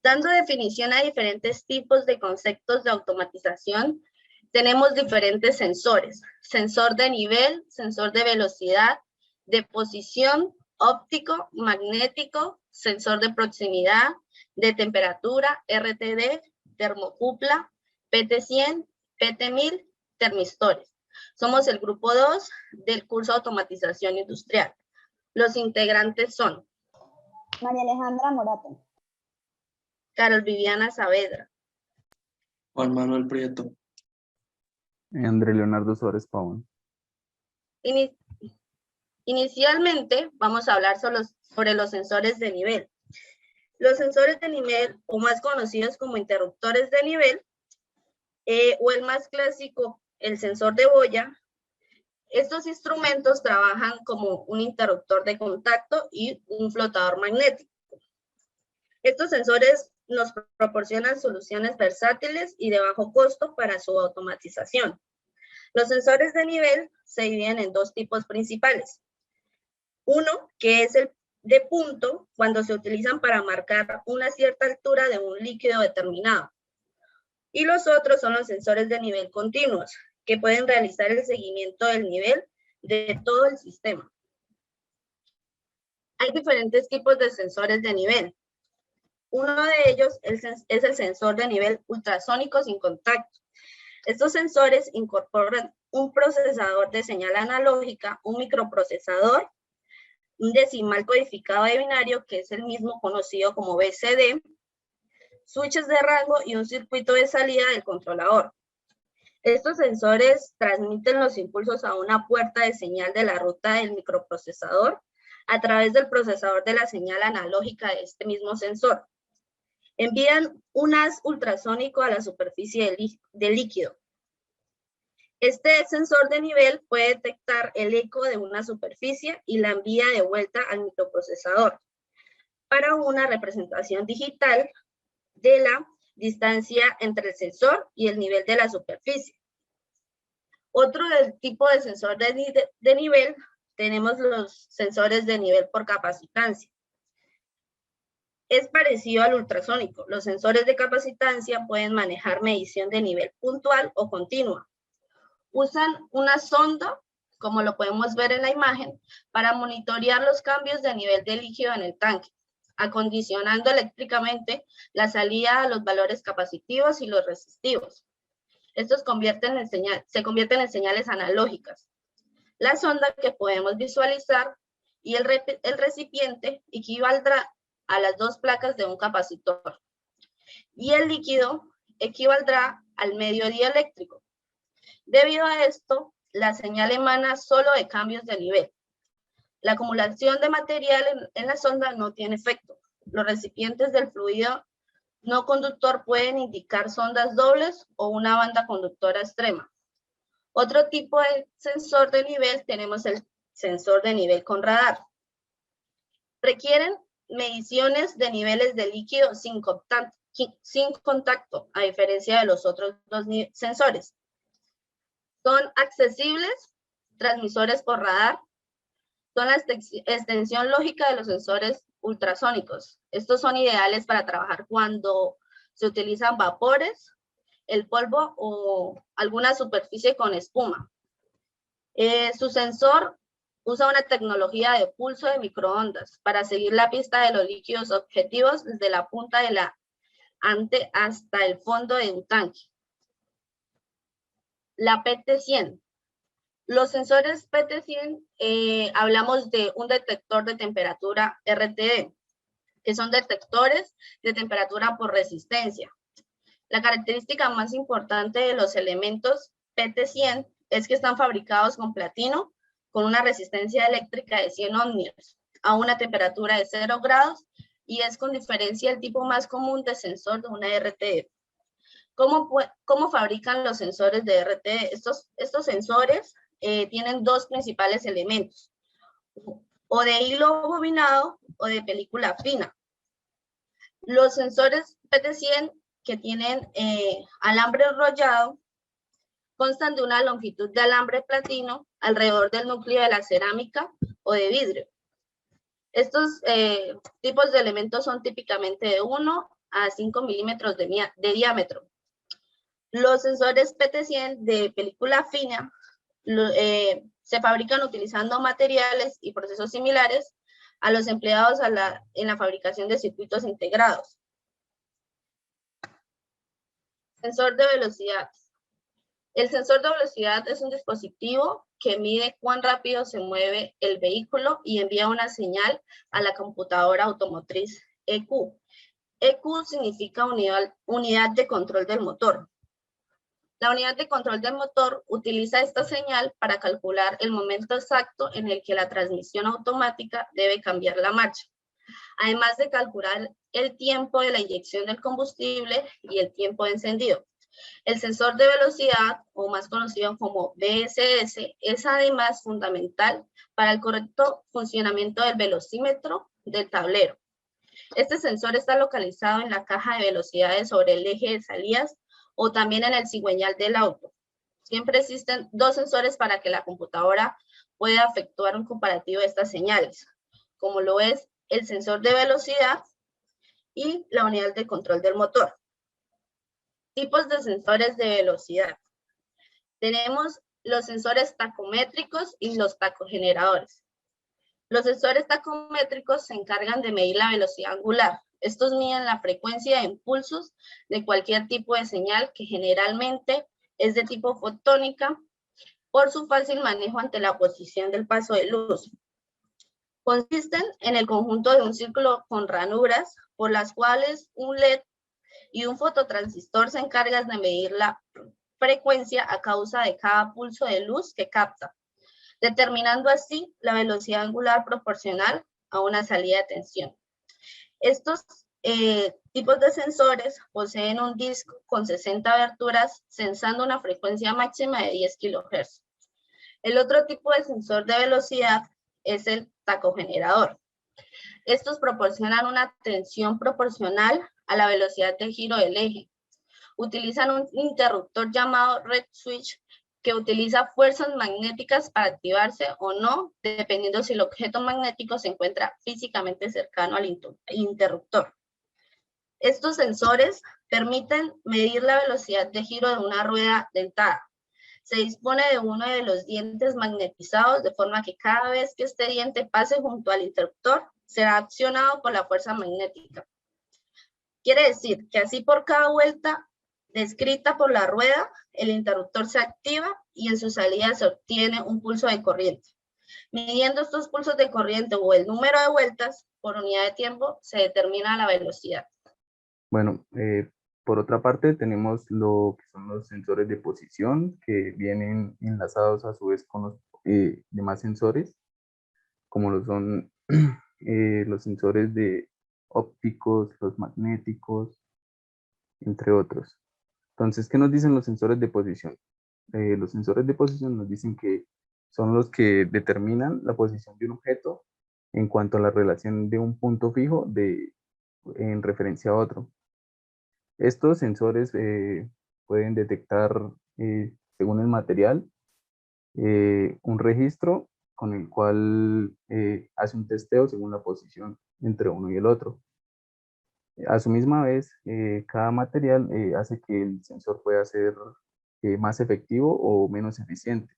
Dando definición a diferentes tipos de conceptos de automatización, tenemos diferentes sensores: sensor de nivel, sensor de velocidad, de posición, óptico, magnético, sensor de proximidad, de temperatura, RTD, termocupla, PT100, PT1000, termistores. Somos el grupo 2 del curso de Automatización Industrial. Los integrantes son María Alejandra Morato, Carol Viviana Saavedra, Juan Manuel Prieto, André Leonardo Suárez Pavón. Inicialmente vamos a hablar sobre los sensores de nivel. Los sensores de nivel, o más conocidos como interruptores de nivel, o el más clásico, el sensor de boya. Estos instrumentos trabajan como un interruptor de contacto y un flotador magnético. Estos sensores nos proporcionan soluciones versátiles y de bajo costo para su automatización. Los sensores de nivel se dividen en dos tipos principales. Uno, que es el de punto, cuando se utilizan para marcar una cierta altura de un líquido determinado. Y los otros son los sensores de nivel continuos, que pueden realizar el seguimiento del nivel de todo el sistema. Hay diferentes tipos de sensores de nivel. Uno de ellos es el sensor de nivel ultrasónico sin contacto. Estos sensores incorporan un procesador de señal analógica, un microprocesador, un decimal codificado de binario, que es el mismo conocido como BCD, switches de rango y un circuito de salida del controlador. Estos sensores transmiten los impulsos a una puerta de señal de la ruta del microprocesador a través del procesador de la señal analógica de este mismo sensor. Envían un haz ultrasónico a la superficie del líquido. Este sensor de nivel puede detectar el eco de una superficie y la envía de vuelta al microprocesador para una representación digital de la distancia entre el sensor y el nivel de la superficie. Otro tipo de sensor de nivel, tenemos los sensores de nivel por capacitancia. Es parecido al ultrasónico. Los sensores de capacitancia pueden manejar medición de nivel puntual o continua. Usan una sonda, como lo podemos ver en la imagen, para monitorear los cambios de nivel de líquido en el tanque, acondicionando eléctricamente la salida a los valores capacitivos y los resistivos. Estos se convierten en señales analógicas. La sonda que podemos visualizar y el recipiente equivaldrá a las dos placas de un capacitor. Y el líquido equivaldrá al medio dieléctrico. Debido a esto, la señal emana solo de cambios de nivel. La acumulación de material en la sonda no tiene efecto. Los recipientes del fluido no conductor pueden indicar sondas dobles o una banda conductora extrema. Otro tipo de sensor de nivel, tenemos el sensor de nivel con radar. Requieren mediciones de niveles de líquido sin contacto, a diferencia de los otros dos sensores. Son accesibles, transmisores por radar, son la extensión lógica de los sensores ultrasónicos. Estos son ideales para trabajar cuando se utilizan vapores, el polvo o alguna superficie con espuma. Su sensor usa una tecnología de pulso de microondas para seguir la pista de los líquidos objetivos desde la punta de la ante hasta el fondo de un tanque. La PT100. Los sensores PT100, hablamos de un detector de temperatura RTD, que son detectores de temperatura por resistencia. La característica más importante de los elementos PT100 es que están fabricados con platino, con una resistencia eléctrica de 100 ohmios, a una temperatura de 0 grados, y es con diferencia el tipo más común de sensor de una RTD. ¿Cómo fabrican los sensores de RTD? Estos sensores tienen dos principales elementos, o de hilo bobinado o de película fina. Los sensores PT100 que tienen alambre enrollado constan de una longitud de alambre platino alrededor del núcleo de la cerámica o de vidrio. Estos tipos de elementos son típicamente de 1 a 5 milímetros de diámetro. Los sensores PT100 de película fina se fabrican utilizando materiales y procesos similares a los empleados en la fabricación de circuitos integrados. Sensor de velocidad. El sensor de velocidad es un dispositivo que mide cuán rápido se mueve el vehículo y envía una señal a la computadora automotriz EQ. EQ significa unidad de control del motor. La unidad de control del motor utiliza esta señal para calcular el momento exacto en el que la transmisión automática debe cambiar la marcha, además de calcular el tiempo de la inyección del combustible y el tiempo de encendido. El sensor de velocidad, o más conocido como VSS, es además fundamental para el correcto funcionamiento del velocímetro del tablero. Este sensor está localizado en la caja de velocidades sobre el eje de salidas o también en el cigüeñal del auto. Siempre existen dos sensores para que la computadora pueda efectuar un comparativo de estas señales, como lo es el sensor de velocidad y la unidad de control del motor. Tipos de sensores de velocidad. Tenemos los sensores tacométricos y los tacogeneradores. Los sensores tacométricos se encargan de medir la velocidad angular. Estos miden la frecuencia de impulsos de cualquier tipo de señal que generalmente es de tipo fotónica por su fácil manejo ante la posición del paso de luz. Consisten en el conjunto de un círculo con ranuras por las cuales un LED y un fototransistor se encargan de medir la frecuencia a causa de cada pulso de luz que capta, determinando así la velocidad angular proporcional a una salida de tensión. Estos tipos de sensores poseen un disco con 60 aberturas, sensando una frecuencia máxima de 10 kHz. El otro tipo de sensor de velocidad es el tacogenerador. Estos proporcionan una tensión proporcional a la velocidad de giro del eje. Utilizan un interruptor llamado red switch que utiliza fuerzas magnéticas para activarse o no, dependiendo si el objeto magnético se encuentra físicamente cercano al interruptor. Estos sensores permiten medir la velocidad de giro de una rueda dentada. Se dispone de uno de los dientes magnetizados, de forma que cada vez que este diente pase junto al interruptor, será accionado por la fuerza magnética. Quiere decir que así por cada vuelta descrita por la rueda, el interruptor se activa y en su salida se obtiene un pulso de corriente. Midiendo estos pulsos de corriente o el número de vueltas por unidad de tiempo, se determina la velocidad. Bueno, por otra parte tenemos lo que son los sensores de posición, que vienen enlazados a su vez con los demás sensores, como lo son los sensores de ópticos, los magnéticos, entre otros. Entonces, ¿qué nos dicen los sensores de posición? Los sensores de posición nos dicen que son los que determinan la posición de un objeto en cuanto a la relación de un punto fijo en referencia a otro. Estos sensores pueden detectar, según el material, un registro con el cual hace un testeo según la posición entre uno y el otro. A su misma vez, cada material hace que el sensor pueda ser más efectivo o menos eficiente.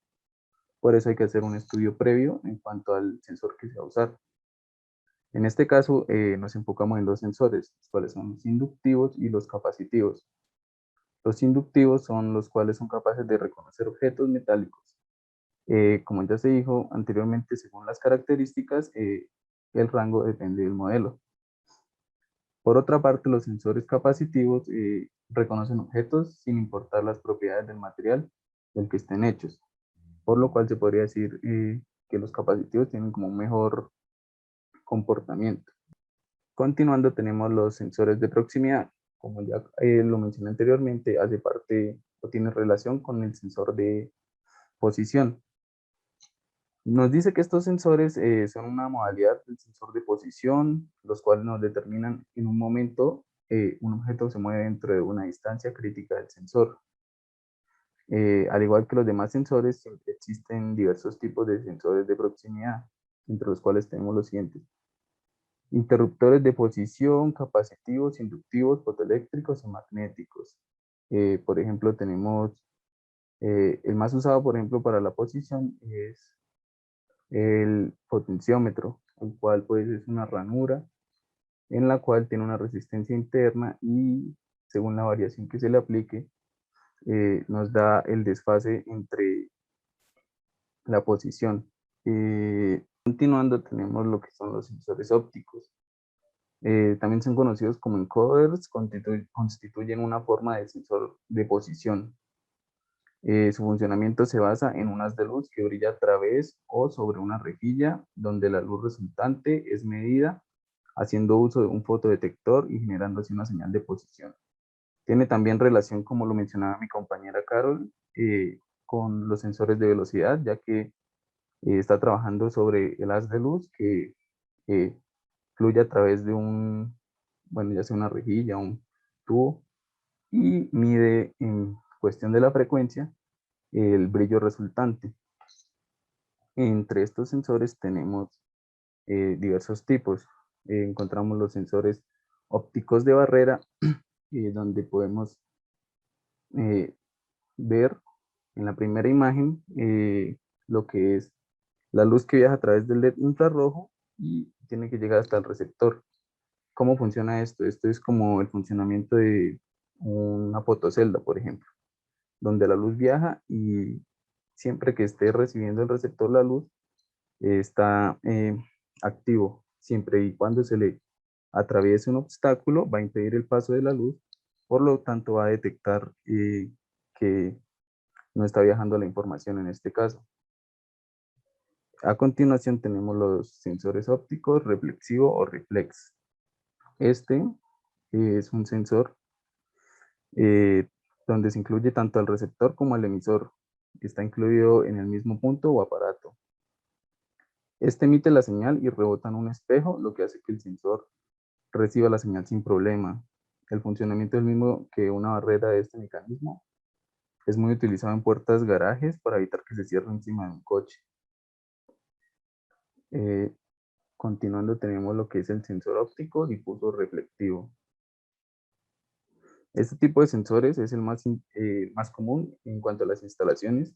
Por eso hay que hacer un estudio previo en cuanto al sensor que se va a usar. En este caso, nos enfocamos en dos sensores, los cuales son los inductivos y los capacitivos. Los inductivos son los cuales son capaces de reconocer objetos metálicos. Como ya se dijo anteriormente, según las características, el rango depende del modelo. Por otra parte, los sensores capacitivos reconocen objetos sin importar las propiedades del material del que estén hechos, por lo cual se podría decir que los capacitivos tienen como un mejor comportamiento. Continuando, tenemos los sensores de proximidad. Como ya lo mencioné anteriormente, hace parte o tiene relación con el sensor de posición. Nos dice que estos sensores son una modalidad del sensor de posición, los cuales nos determinan en un momento un objeto se mueve dentro de una distancia crítica del sensor. Al igual que los demás sensores, existen diversos tipos de sensores de proximidad, entre los cuales tenemos los siguientes. Interruptores de posición, capacitivos, inductivos, fotoeléctricos y magnéticos. Por ejemplo, tenemos el más usado, por ejemplo, para la posición es el potenciómetro, el cual pues es una ranura en la cual tiene una resistencia interna y según la variación que se le aplique, nos da el desfase entre la posición. Continuando tenemos lo que son los sensores ópticos. También son conocidos como encoders, constituyen una forma de sensor de posición. Su funcionamiento se basa en un haz de luz que brilla a través o sobre una rejilla donde la luz resultante es medida haciendo uso de un fotodetector y generando así una señal de posición. Tiene también relación, como lo mencionaba mi compañera Carol, con los sensores de velocidad, ya que está trabajando sobre el haz de luz que fluye a través de ya sea una rejilla, un tubo, y mide en cuestión de la frecuencia el brillo resultante. Entre estos sensores tenemos diversos tipos. Encontramos los sensores ópticos de barrera, donde podemos ver en la primera imagen lo que es la luz que viaja a través del LED infrarrojo y tiene que llegar hasta el receptor. ¿Cómo funciona esto? Esto es como el funcionamiento de una fotocelda, por ejemplo, donde la luz viaja y siempre que esté recibiendo el receptor la luz, está activo. Siempre y cuando se le atraviese un obstáculo, va a impedir el paso de la luz, por lo tanto va a detectar que no está viajando la información en este caso. A continuación tenemos los sensores ópticos reflexivo o reflex. Este es un sensor donde se incluye tanto el receptor como el emisor. Está incluido en el mismo punto o aparato. Este emite la señal y rebota en un espejo, lo que hace que el sensor reciba la señal sin problema. El funcionamiento es el mismo que una barrera de este mecanismo. Es muy utilizado en puertas garajes para evitar que se cierre encima de un coche. Continuando tenemos lo que es el sensor óptico difuso reflectivo. Este tipo de sensores es el más común en cuanto a las instalaciones,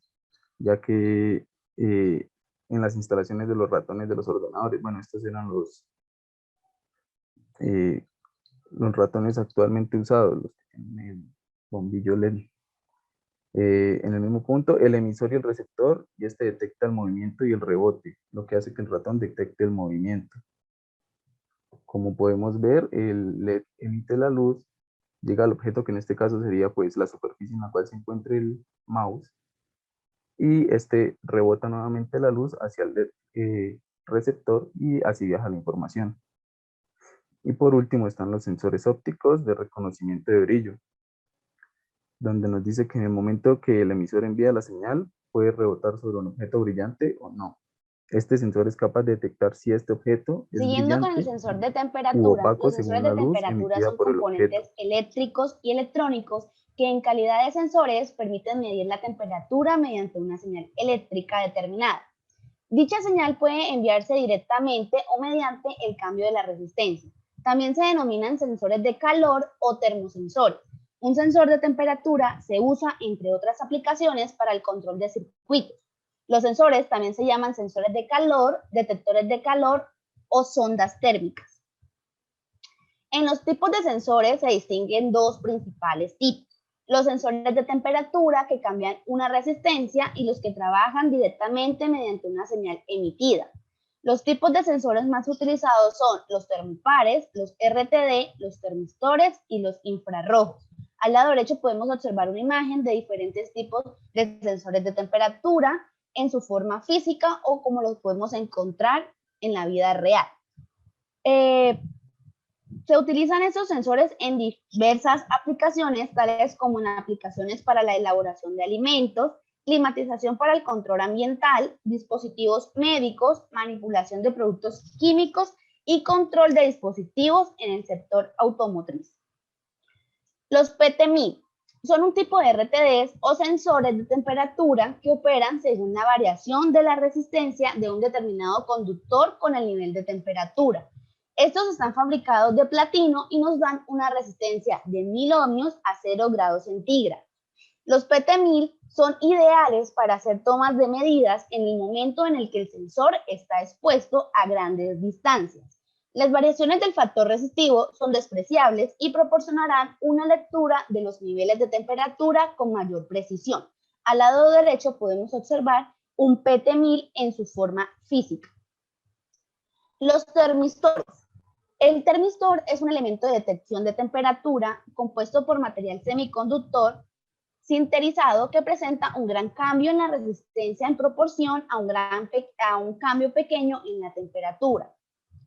ya que en las instalaciones de los ratones de los ordenadores, bueno, estos eran los ratones actualmente usados, los que tienen el bombillo LED. En el mismo punto, el emisor y el receptor, y este detecta el movimiento y el rebote, lo que hace que el ratón detecte el movimiento. Como podemos ver, el LED emite la luz, llega al objeto que en este caso sería pues la superficie en la cual se encuentra el mouse, y este rebota nuevamente la luz hacia el LED, receptor y así viaja la información. Y por último están los sensores ópticos de reconocimiento de brillo, donde nos dice que en el momento que el emisor envía la señal, puede rebotar sobre un objeto brillante o no. Este sensor es capaz de detectar si este objeto es Siguiendo con el brillante sensor de u temperatura, opaco los sensores según de la luz temperatura emitida son por el objeto. componentes eléctricos y electrónicos que en calidad de sensores permiten medir la temperatura mediante una señal eléctrica determinada. Dicha señal puede enviarse directamente o mediante el cambio de la resistencia. También se denominan sensores de calor o termosensores. Un sensor de temperatura se usa, entre otras aplicaciones, para el control de circuitos. Los sensores también se llaman sensores de calor, detectores de calor o sondas térmicas. En los tipos de sensores se distinguen dos principales tipos: los sensores de temperatura, que cambian una resistencia, y los que trabajan directamente mediante una señal emitida. Los tipos de sensores más utilizados son los termopares, los RTD, los termistores y los infrarrojos. Al lado derecho podemos observar una imagen de diferentes tipos de sensores de temperatura en su forma física o como los podemos encontrar en la vida real. Se utilizan estos sensores en diversas aplicaciones, tales como en aplicaciones para la elaboración de alimentos, climatización para el control ambiental, dispositivos médicos, manipulación de productos químicos y control de dispositivos en el sector automotriz. Los PTMI son un tipo de RTDs o sensores de temperatura que operan según la variación de la resistencia de un determinado conductor con el nivel de temperatura. Estos están fabricados de platino y nos dan una resistencia de 1000 ohmios a 0 grados centígrados. Los PT1000 son ideales para hacer tomas de medidas en el momento en el que el sensor está expuesto a grandes distancias. Las variaciones del factor resistivo son despreciables y proporcionarán una lectura de los niveles de temperatura con mayor precisión. Al lado derecho podemos observar un PT1000 en su forma física. Los termistores. El termistor es un elemento de detección de temperatura compuesto por material semiconductor sinterizado que presenta un gran cambio en la resistencia en proporción a un cambio pequeño en la temperatura.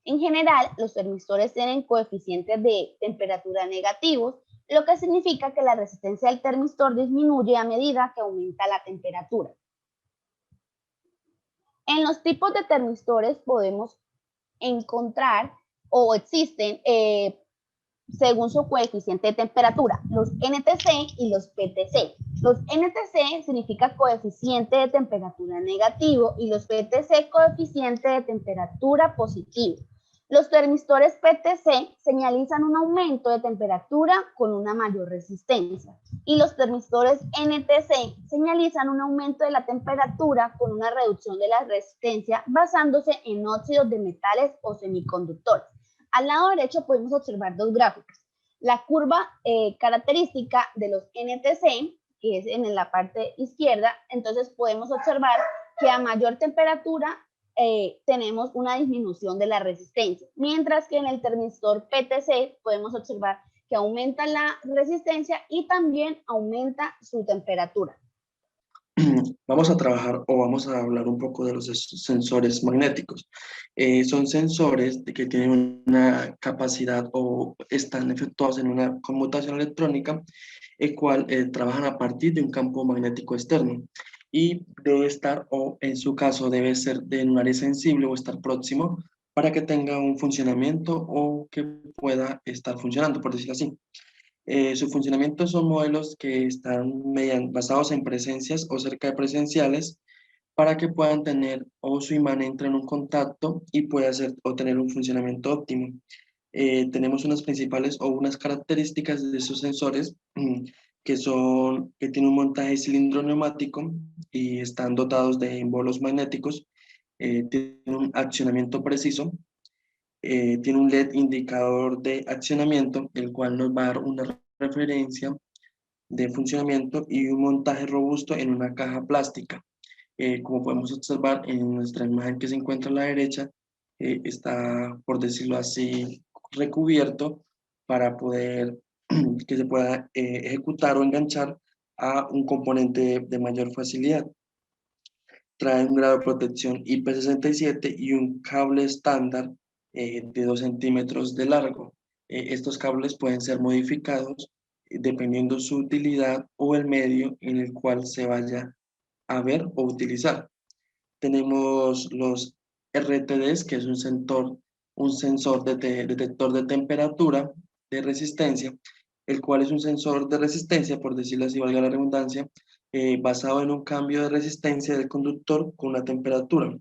En general, los termistores tienen coeficientes de temperatura negativos, lo que significa que la resistencia del termistor disminuye a medida que aumenta la temperatura. En los tipos de termistores podemos encontrar o existen según su coeficiente de temperatura, los NTC y los PTC. Los NTC significa coeficiente de temperatura negativo y los PTC coeficiente de temperatura positivo. Los termistores PTC señalizan un aumento de temperatura con una mayor resistencia y los termistores NTC señalizan un aumento de la temperatura con una reducción de la resistencia basándose en óxidos de metales o semiconductores. Al lado derecho podemos observar dos gráficos. La curva característica de los NTC, que es en la parte izquierda, entonces podemos observar que a mayor temperatura tenemos una disminución de la resistencia, mientras que en el termistor PTC podemos observar que aumenta la resistencia y también aumenta su temperatura. Vamos a trabajar o vamos a hablar un poco de los sensores magnéticos. Son sensores que tienen una capacidad o están efectuados en una conmutación electrónica, el cual trabajan a partir de un campo magnético externo y debe estar, o en su caso debe ser de un área sensible o estar próximo para que tenga un funcionamiento o que pueda estar funcionando, por decirlo así. Su funcionamiento son modelos que están basados en presencias o cerca de presenciales para que puedan tener o su imán entre en un contacto y pueda hacer o tener un funcionamiento óptimo. Tenemos unas principales o unas características de esos sensores que tienen un montaje cilindro neumático y están dotados de émbolos magnéticos, tienen un accionamiento preciso, tiene un LED indicador de accionamiento, el cual nos va a dar una referencia de funcionamiento y un montaje robusto en una caja plástica. Como podemos observar en nuestra imagen que se encuentra a la derecha, está, por decirlo así, recubierto para poder que se pueda ejecutar o enganchar a un componente de mayor facilidad. Trae un grado de protección IP67 y un cable estándar de 2 centímetros de largo. Estos cables pueden ser modificados dependiendo su utilidad o el medio en el cual se vaya a ver o utilizar. Tenemos los RTDs, que es un sensor detector de temperatura, de resistencia, el cual es un sensor de resistencia, por decirlo así, valga la redundancia, basado en un cambio de resistencia del conductor con una temperatura.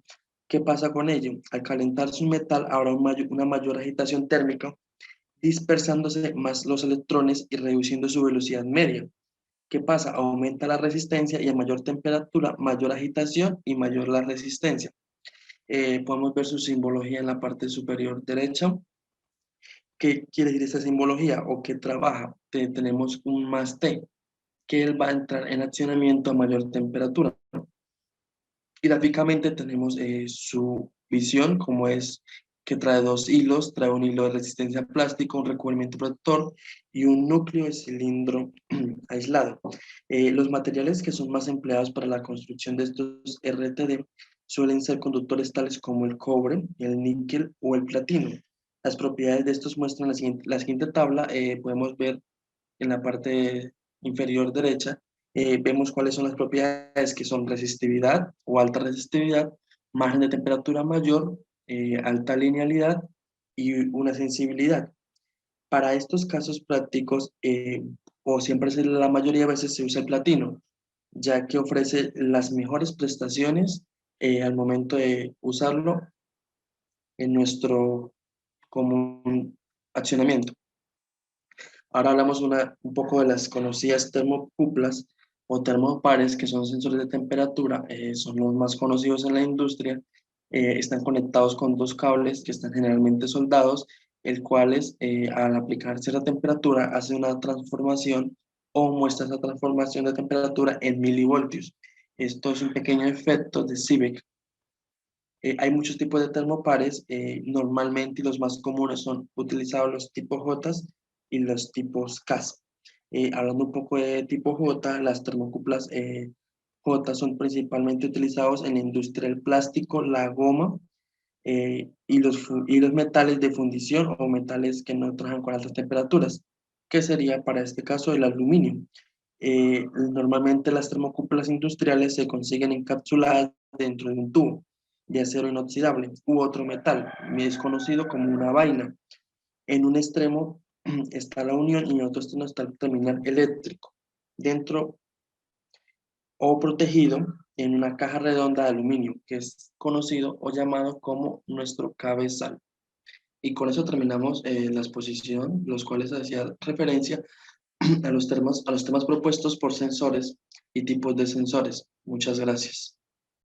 ¿Qué pasa con ello? Al calentarse un metal habrá una mayor agitación térmica, dispersándose más los electrones y reduciendo su velocidad media. ¿Qué pasa? Aumenta la resistencia y a mayor temperatura, mayor agitación y mayor la resistencia. Podemos ver su simbología en la parte superior derecha. ¿Qué quiere decir esta simbología o qué trabaja? Tenemos un más T, que él va a entrar en accionamiento a mayor temperatura. Gráficamente tenemos su visión, como es que trae dos hilos, trae un hilo de resistencia plástico, un recubrimiento protector y un núcleo de cilindro aislado. Los materiales que son más empleados para la construcción de estos RTD suelen ser conductores tales como el cobre, el níquel o el platino. Las propiedades de estos muestran la siguiente tabla. Podemos ver en la parte inferior derecha, vemos cuáles son las propiedades que son resistividad o alta resistividad, margen de temperatura mayor, alta linealidad y una sensibilidad. Para estos casos prácticos, o siempre la mayoría de veces se usa el platino, ya que ofrece las mejores prestaciones al momento de usarlo en nuestro como un accionamiento. Ahora hablamos un poco de las conocidas termocuplas o termopares, que son sensores de temperatura, son los más conocidos en la industria. Están conectados con dos cables que están generalmente soldados, el cuales al aplicar cierta temperatura hace una transformación o muestra esa transformación de temperatura en milivoltios. Esto es un pequeño efecto de Seebeck. Hay muchos tipos de termopares, normalmente los más comunes son utilizados los tipos J y los tipos CAS. Hablando un poco de tipo J, las termocuplas J son principalmente utilizados en la industria del plástico, la goma y los metales de fundición o metales que no trabajan con altas temperaturas, que sería para este caso el aluminio. Normalmente las termocuplas industriales se consiguen encapsuladas dentro de un tubo de acero inoxidable u otro metal, es conocido como una vaina. En un extremo está la unión y en otro extremo está el terminal eléctrico, dentro o protegido en una caja redonda de aluminio, que es conocido o llamado como nuestro cabezal. Y con eso terminamos la exposición, los cuales hacía referencia a los temas propuestos por sensores y tipos de sensores. Muchas gracias.